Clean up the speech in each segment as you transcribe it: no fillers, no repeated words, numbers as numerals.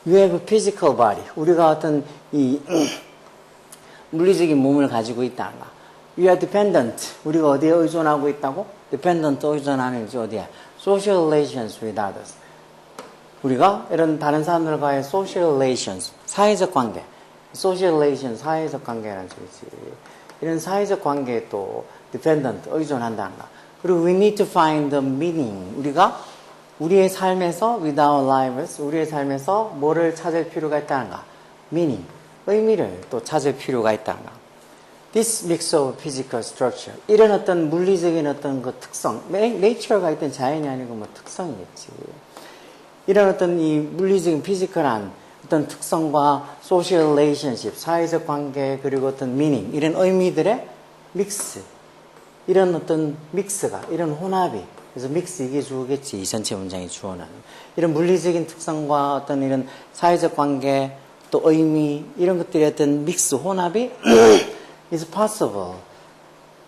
You have a physical body. 우리가 어떤 이 물리적인 몸을 가지고 있다는 거. You are dependent. 우리가 어디에 의존하고 있다고? Dependent 의존하는 게 어디야? Social relations with others. 우리가 이런 다른 사람들과의 social relations, 사회적 관계. social relations, 사회적 관계라는 소리지. 이런 사회적 관계에 또 dependent, 의존한다는 거. 그리고 we need to find the meaning. 우리가 우리의 삶에서 with our lives, 우리의 삶에서 뭐를 찾을 필요가 있다는가? meaning, 의미를 또 찾을 필요가 있다는가? This mix of physical structure. 이런 어떤 물리적인 어떤 그 특성, nature가 있던 자연이 아니고 뭐 특성이겠지. 이런 어떤 이 물리적인 피지컬한 어떤 특성과 social relationship, 사회적 관계, 그리고 어떤 meaning, 이런 의미들의 믹스. 이런 어떤 믹스가, 이런 혼합이, 그래서 믹스 이게 주어겠지, 이 전체 문장이 주어는. 이런 물리적인 특성과 어떤 이런 사회적 관계, 또 의미, 이런 것들의 어떤 믹스, 혼합이 is possible.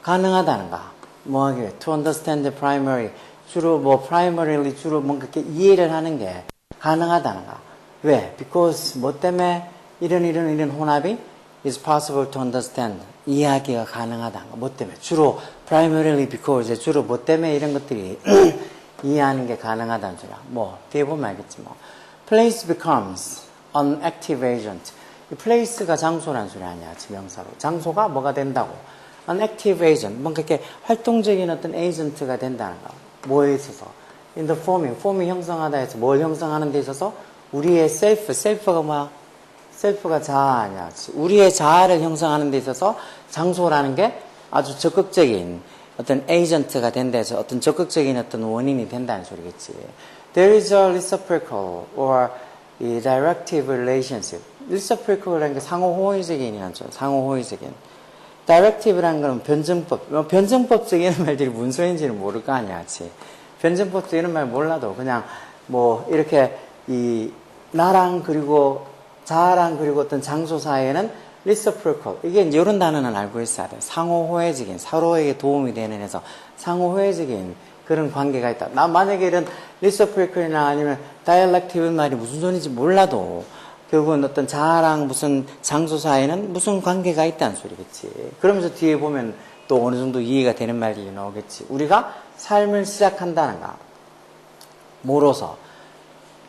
가능하다는가. 뭐 하기 위해, to understand the primary. 주로 뭐 primarily 주로 뭔가 이렇게 이해를 하는 게 가능하다는가. 왜? Because 뭐 때문에 이런 혼합이 is possible to understand. 이해하기가 가능하다는 거. 뭐 때문에? 주로 primarily because 주로 뭐 때문에 이런 것들이 이해하는 게 가능하다는 소리야. 뭐 뒤에 보면 알겠지 뭐. Place becomes an active agent. 이 place가 장소라는 소리 아니야. 지명사로. 장소가 뭐가 된다고. an active agent. 뭔가 이렇게 활동적인 어떤 에이전트가 된다는 거. 뭐에 있어서? in the form이 형성하다 해서 뭘 형성하는 데 있어서 우리의 self가 뭐야? 셀프가 자아 아니야. 우리의 자아를 형성하는 데 있어서 장소라는 게 아주 적극적인 어떤 에이전트가 된다 해서 어떤 적극적인 어떤 원인이 된다는 소리겠지. There is a reciprocal or a directive relationship. reciprocal이라는 게 상호호의적인이란 죠. 상호호의적인. directive라는 건 변증법. 변증법적인 말들이 무슨 소리인지는 모를 거 아니야. 변증법적인 말 몰라도 그냥 뭐 이렇게 이 나랑 그리고 자아랑 그리고 어떤 장소 사이에는 reciprocal. 이게 이제 이런 단어는 알고 있어야 돼. 상호호혜적인, 서로에게 도움이 되는 해서 상호호혜적인 그런 관계가 있다. 나 만약에 이런 reciprocal이나 아니면 dialective 말이 무슨 소리인지 몰라도 결국은 어떤 자아랑 무슨 장소 사이에는 무슨 관계가 있다는 소리겠지. 그러면서 뒤에 보면 또 어느 정도 이해가 되는 말이 나오겠지. 우리가 삶을 시작한다는가. 뭐로서?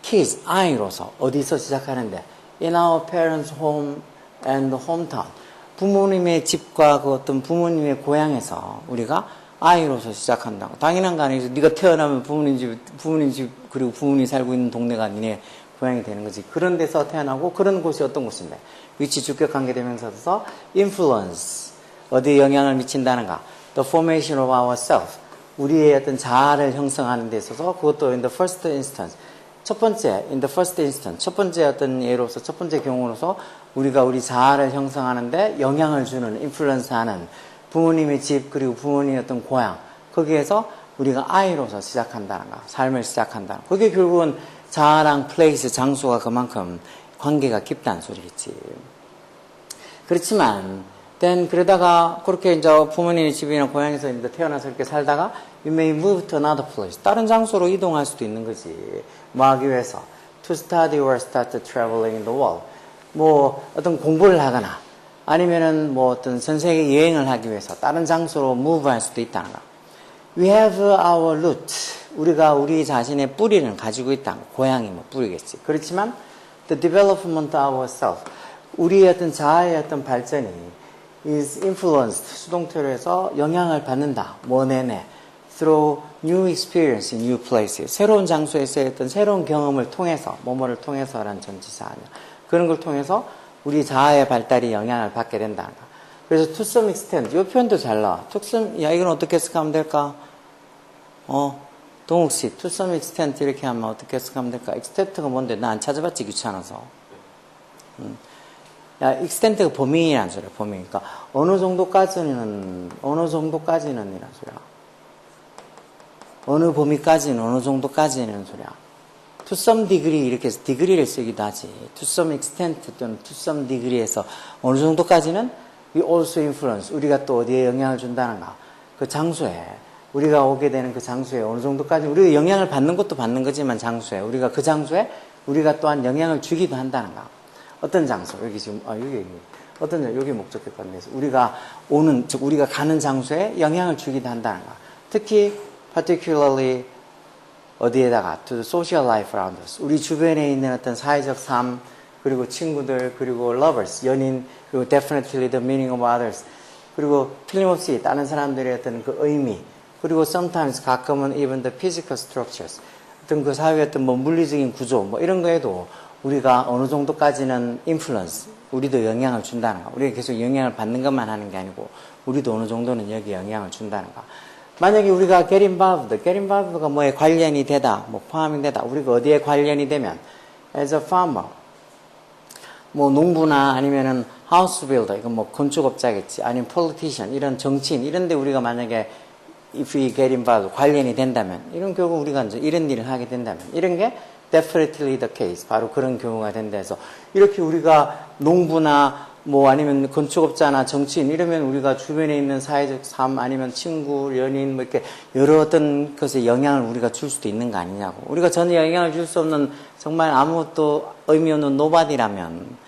kids, 아이로서. 어디서 시작하는데? in our parents' home and hometown. 부모님의 집과 그 어떤 부모님의 고향에서 우리가 아이로서 시작한다고. 당연한 거 아니겠어. 네가 태어나면 부모님 집 그리고 부모님이 살고 있는 동네가 니네 고향이 되는 거지. 그런 데서 태어나고 그런 곳이 어떤 곳인데? 위치 주격 관계 대명사에서 influence. 어디에 영향을 미친다는가? The formation of ourselves. 우리의 어떤 자아를 형성하는 데 있어서 그것도 in the first instance. 첫 번째, in the first instance, 첫 번째 어떤 예로서, 첫 번째 경우로서 우리가 우리 자아를 형성하는데 영향을 주는, 인플루언스하는 부모님의 집 그리고 부모님의 어떤 고향, 거기에서 우리가 아이로서 시작한다는 거, 삶을 시작한다는 거. 그게 결국은 자아랑 플레이스, 장소가 그만큼 관계가 깊다는 소리겠지. 그렇지만, 그러다가 그렇게 이제 부모님의 집이나 고향에서 이제 태어나서 이렇게 살다가 you may move to another place. 다른 장소로 이동할 수도 있는 거지. 뭐 하기 위해서? To study or start traveling in the world. 뭐 어떤 공부를 하거나 아니면은 뭐 어떤 전 세계 여행을 하기 위해서 다른 장소로 move 할 수도 있다는 거. We have our root. 우리가 우리 자신의 뿌리를 가지고 있다는 거. 고향이 뭐 뿌리겠지. 그렇지만 the development of ourselves. 우리의 어떤 자아의 어떤 발전이 is influenced. 수동태로 해서 영향을 받는다. 뭐 내내. through new experience in new places. 새로운 장소에서의 어떤 새로운 경험을 통해서, 뭐뭐를 통해서라는 전치사 아니야. 그런 걸 통해서 우리 자아의 발달이 영향을 받게 된다. 그래서 to some extent, 이 표현도 잘 나와. 야, 이건 어떻게 해석하면 될까? 동욱 씨, to some extent 이렇게 하면 어떻게 해석하면 될까? extent가 뭔데? 나 안 찾아봤지, 귀찮아서. 야, extent가 범위라는 소리야, 범위. 그러니까 어느 정도까지는 이란 소리야. 어느 범위까지는, 어느 정도까지는 소리야. to some degree 이렇게 해서 degree를 쓰기도 하지. to some extent 또는 to some degree에서 어느 정도까지는 we also influence. 우리가 또 어디에 영향을 준다는가. 그 장소에. 우리가 오게 되는 그 장소에 어느 정도까지 우리가 영향을 받는 것도 받는 거지만 장소에. 우리가 그 장소에 우리가 또한 영향을 주기도 한다는 거. 어떤 장소, 여기 지금, 여기. 여기 목적격 관계에서 우리가 즉 우리가 가는 장소에 영향을 주기도 한다는 거. 특히, particularly, 어디에다가, to the social life around us. 우리 주변에 있는 어떤 사회적 삶, 그리고 친구들, 그리고 lovers, 연인, 그리고 definitely the meaning of others. 그리고 틀림없이 다른 사람들의 어떤 그 의미, 그리고 sometimes 가끔은 even the physical structures. 어떤 그 사회의 어떤 뭐 물리적인 구조, 뭐 이런 거에도 우리가 어느 정도까지는 influence, 우리도 영향을 준다는 거. 우리가 계속 영향을 받는 것만 하는 게 아니고, 우리도 어느 정도는 여기에 영향을 준다는 거. 만약에 우리가 get involved가 뭐에 관련이 되다, 뭐 포함이 되다, 우리가 어디에 관련이 되면, as a farmer, 뭐 농부나 아니면은 house builder, 이건 뭐 건축업자겠지, 아니면 politician, 이런 정치인, 이런데 우리가 만약에 if we get involved, 관련이 된다면, 이런 결국 우리가 이제 이런 일을 하게 된다면, 이런 게 definitely the case, 바로 그런 경우가 된다 해서, 이렇게 우리가 농부나 뭐 아니면 건축업자나 정치인 이러면 우리가 주변에 있는 사회적 삶 아니면 친구, 연인 뭐 이렇게 여러 어떤 것에 영향을 우리가 줄 수도 있는 거 아니냐고. 우리가 전혀 영향을 줄 수 없는 정말 아무것도 의미 없는 노바디라면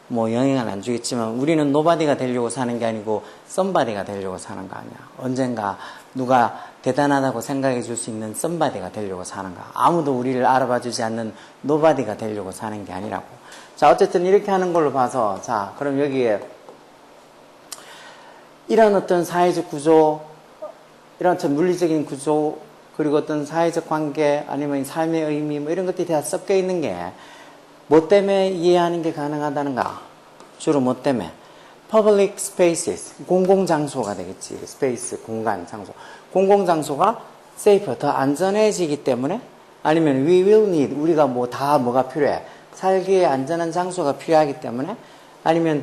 뭐 영향을 안 주겠지만 우리는 노바디가 되려고 사는 게 아니고 썸바디가 되려고 사는 거 아니야. 언젠가 누가 대단하다고 생각해 줄 수 있는 썸바디가 되려고 사는 거야. 아무도 우리를 알아봐 주지 않는 노바디가 되려고 사는 게 아니라고. 자, 어쨌든 이렇게 하는 걸로 봐서, 자, 그럼 여기에 이런 어떤 사회적 구조, 이런 어떤 물리적인 구조, 그리고 어떤 사회적 관계, 아니면 삶의 의미, 뭐 이런 것들이 다 섞여 있는 게, 뭐 때문에 이해하는 게 가능하다는가? 주로 뭐 때문에? Public spaces, 공공장소가 되겠지. 스페이스, 공간, 장소. 공공장소가 safer, 더 안전해지기 때문에, 아니면 we will need, 우리가 뭐 다 뭐가 필요해. 살기에 안전한 장소가 필요하기 때문에, 아니면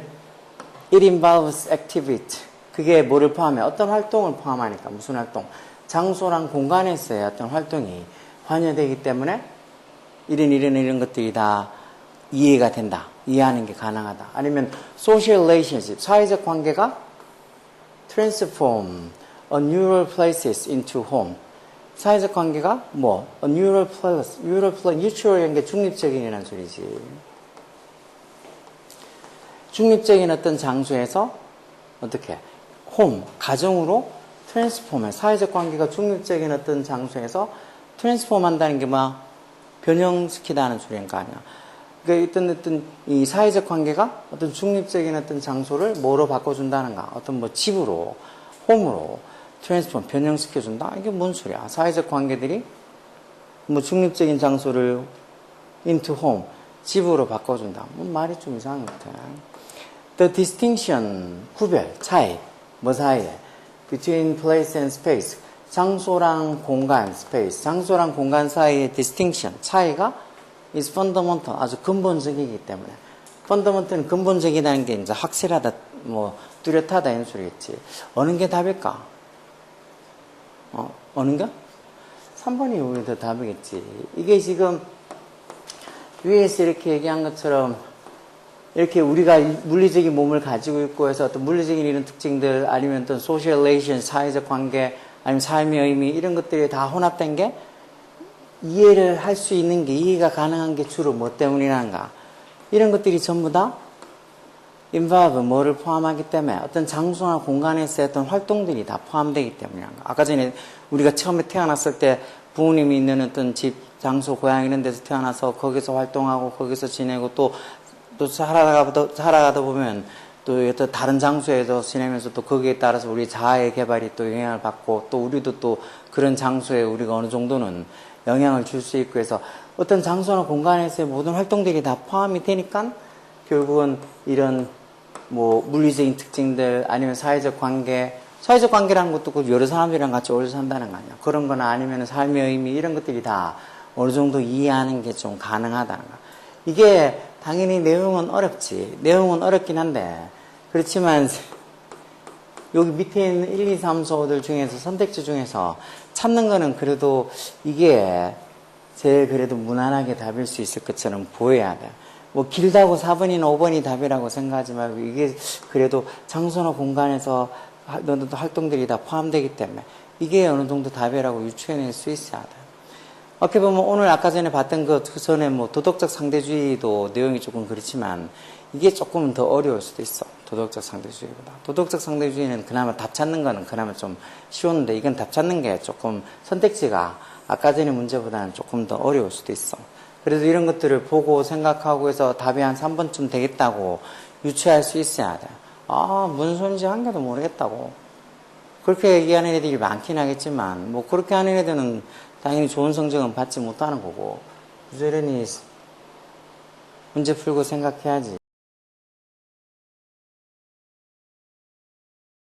it involves activity, 그게 뭐를 포함해? 어떤 활동을 포함하니까. 무슨 활동? 장소랑 공간에서의 어떤 활동이 관여되기 때문에 이런 것들이 다 이해가 된다. 이해하는 게 가능하다. 아니면 social relationship, 사회적 관계가 transform a neural places into home. 사회적 관계가 뭐 a neural place, neutral이라는 게 중립적인이라는 소리지. 중립적인 어떤 장소에서 어떻게 home, 가정으로 트랜스폼해. 사회적 관계가 중립적인 어떤 장소에서 트랜스폼 한다는 게 뭐야? 변형시키다는 소리니까 아니야. 그러니까 어떤 이 사회적 관계가 어떤 중립적인 어떤 장소를 뭐로 바꿔준다는가? 어떤 뭐 집으로, 홈으로 트랜스폼, 변형시켜준다? 이게 뭔 소리야? 사회적 관계들이 뭐 중립적인 장소를 into home, 집으로 바꿔준다. 뭐 말이 좀 이상한 것 같아. The distinction, 구별, 차이, 뭐 사이에? Between place and space, 장소랑 공간, space, 장소랑 공간 사이의 distinction, 차이가 is fundamental, 아주 근본적이기 때문에. fundamental은 근본적이라는 게 이제 확실하다, 뭐 뚜렷하다 이런 소리겠지. 어느 게 답일까? 어느 게? 3번이 오히려 더 답이겠지. 이게 지금 위에서 이렇게 얘기한 것처럼 이렇게 우리가 물리적인 몸을 가지고 있고 해서 어떤 물리적인 이런 특징들 아니면 어떤 social relation, 사회적 관계 아니면 삶의 의미 이런 것들이 다 혼합된 게 이해를 할 수 있는 게 이해가 가능한 게 주로 뭐 때문이란가? 이런 것들이 전부 다 involve 뭐를 포함하기 때문에 어떤 장소나 공간에서의 어떤 활동들이 다 포함되기 때문이란가? 아까 전에 우리가 처음에 태어났을 때 부모님이 있는 어떤 집, 장소, 고향 이런 데서 태어나서 거기서 활동하고 거기서 지내고 또 살아가다 보면 또 다른 장소에서 지내면서 또 거기에 따라서 우리 자아의 개발이 또 영향을 받고 또 우리도 또 그런 장소에 우리가 어느 정도는 영향을 줄 수 있고 해서 어떤 장소나 공간에서의 모든 활동들이 다 포함이 되니까 결국은 이런 뭐 물리적인 특징들 아니면 사회적 관계라는 것도 그 여러 사람들이랑 같이 어울려 산다는 거 아니야. 그런 거나 아니면 삶의 의미 이런 것들이 다 어느 정도 이해하는 게 좀 가능하다는 거. 이게 당연히 내용은 어렵지. 내용은 어렵긴 한데 그렇지만 여기 밑에 있는 1, 2, 3, 4들 중에서 선택지 중에서 찾는 거는 그래도 이게 제일 그래도 무난하게 답일 수 있을 것처럼 보여야 돼. 뭐 길다고 4번이나 5번이 답이라고 생각하지 말고 이게 그래도 장소나 공간에서 활동들이 다 포함되기 때문에 이게 어느 정도 답이라고 유추해낼 수 있어야 돼. 어떻게 보면 오늘 아까 전에 봤던 그 전에 뭐 도덕적 상대주의도 내용이 조금 그렇지만 이게 조금 더 어려울 수도 있어. 도덕적 상대주의보다. 도덕적 상대주의는 그나마 답 찾는 거는 그나마 좀 쉬웠는데 이건 답 찾는 게 조금 선택지가 아까 전에 문제보다는 조금 더 어려울 수도 있어. 그래서 이런 것들을 보고 생각하고 해서 답이 한 3번쯤 되겠다고 유추할 수 있어야 돼. 아, 무슨 소리인지 한 개도 모르겠다고. 그렇게 얘기하는 애들이 많긴 하겠지만 뭐 그렇게 하는 애들은 당연히 좋은 성적은 받지 못하는 거고 부지런히 문제 풀고 생각해야지.